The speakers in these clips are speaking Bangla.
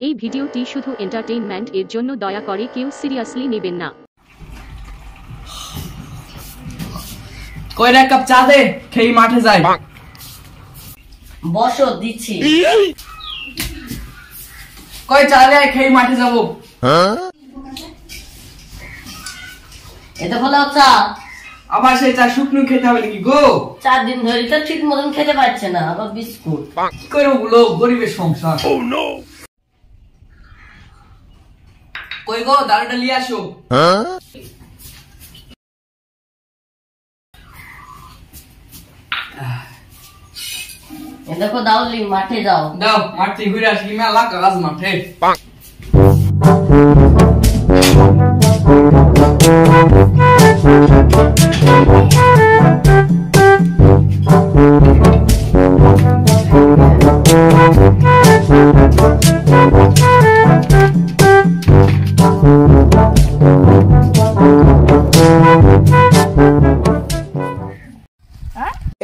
এই ভিডিওটি শুধু এন্টারটেইনমেন্ট এর জন্য, দয়া করে কেউ সিরিয়াসলি নেবেন না। কয়রা কাপ চা দে, খেয়ে মাঠে যাই। বসো, দিচ্ছি। কয় চা দে, খেয়ে মাঠে যাবো। এটা হলো চা। আবার সেই চা শুকনো খেতে হবে নাকি গো? 4 দিন ধরে তো ঠিক মতন খেতে পারছে না, আবার বিস্কুট। কি করে বলো, গরিবের সংসার। কই গো, দারুটা নিয়ে আসো। দেখো দাউলি, মাঠে যাও। দাও, মাঠ থেকে ঘুরে আসি, মেলা কাজ মাঠে।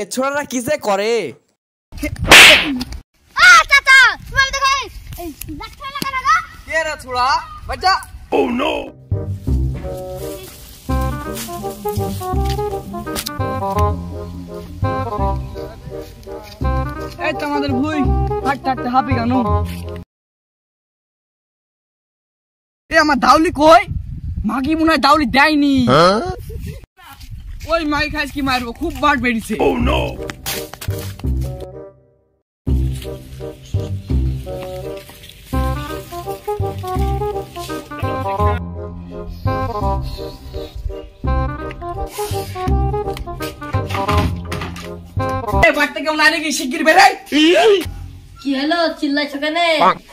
এ ছোড়ারা কিসে করে? ছোড়া বাচ্চা। Oh no! এই তো আমাদের ভুই হাঁটতে হাঁটতে হাঁপি কেন? এ আমার দাউলি কই? মাগি মনে হয় দাউলি দেয়নি। ওই মাই খাইস কি মারবো, খুব বাট বেরিয়েছে। Oh no! কি হলো, চিল্লাইছো কেন?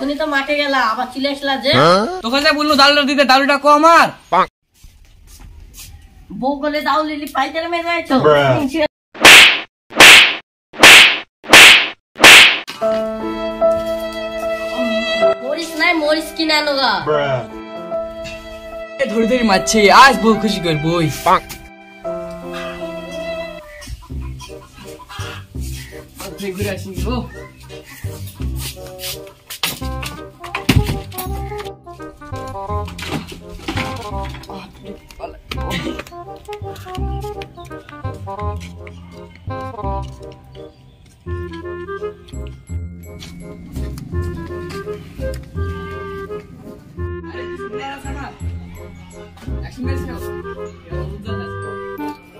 উনি তো মাঠে গেলা, আবার চিল্লাইছিলা যে? তোকে যে বললো দাউলিটা দিতে, দাউলিটা কো আমার। বউ বলে দাউলি পাইকারি মেরে যাইছো। মরিস নাই, মরিস কিনে আনো গা। ধরে ধরে মারছে, আজ বউ খুশি করবই। ঘুরে আসি গো।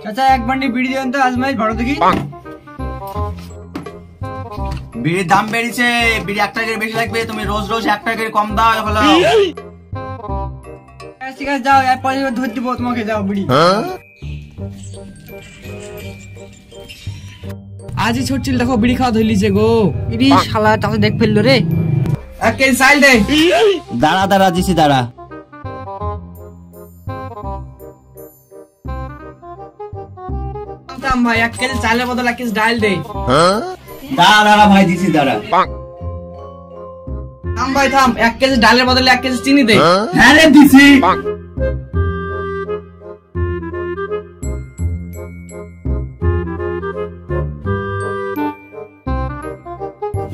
চাচা এক বান্ডি বিড়ি দেন তো, আজমাইশ ভালো দেখি। বিড়ির দাম বেড়েছে, বিড়ি 1 টাকা বেশি লাগবে, তুমি রোজ রোজ 1 টাকা কম দাও। হলো ঠিক আছে, যাও, এরপরে ধরে দিব তোমাকে। যাও বিড়ি। আজই ছোটছিল, দেখো বিড়ি খাওয়া ধরলিছে গো। ইরি শালা, তাতে দেখ ফেললো রে। এক কেজি চাল দে। দাঁড়া দাঁড়া দিছি, দাঁড়া। ভাই 1 কেজি চালের বদল 1 কেজি ডাল দে। দাঁড়া দাঁড়া ভাই, দিছি, দাঁড়া। থাম ভাই থাম, 1 কেজি ডালের বদলে 1 কেজি চিনি দে। হ্যাঁ রে, দিছি।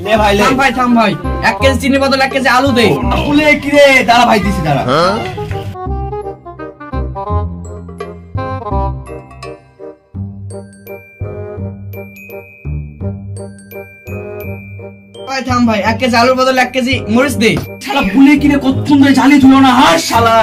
লে ভাই, লে। থাম ভাই থাম ভাই, 1 কেজি চিনির বদলে 1 কেজি আলু দে। বলে কি রে? দাঁড়া ভাই, দিছি, দাঁড়া। থাম ভাই, 1 কেজি আলুর বদলে 1 কেজি মরিচ দে। শালা ভুলে কিনে কতক্ষণ ধরে জানি তুলো না, হাস শালা।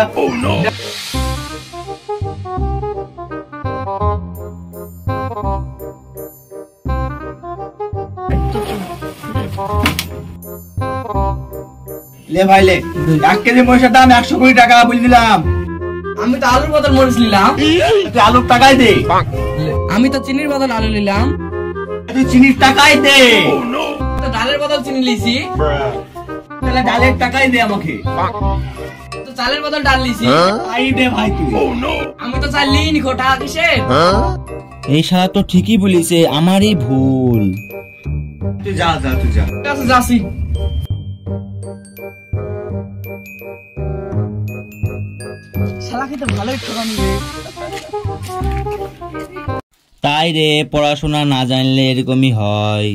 লে ভাই, লে। 1 কেজি মরিচের দাম 100 কোটি টাকা বলে দিলাম। আমি তো আলুর বদল মরিচ নিলাম। তুই আলুর টাকাই দে। আমি তো চিনির বদল আলু নিলাম। তুই চিনির টাকাই দে। তো ডালের বদল চিনি লিছি। তাহলে ডালের টাকাই দে আমাকে। তো চালের বদল ডাল লিছি। আই দে ভাই তুই। আমি তো চাল লিনি, খোটা কিসের? এই শালা তো ঠিকই বলিছে, আমারই ভুল। তুই যা যা, তুই যা। ঠিক আছে, যাচ্ছি। শালা খেতে ভালোই ঠকানি রে। তাই রে, পড়াশোনা না জানলে এরকমই হয়।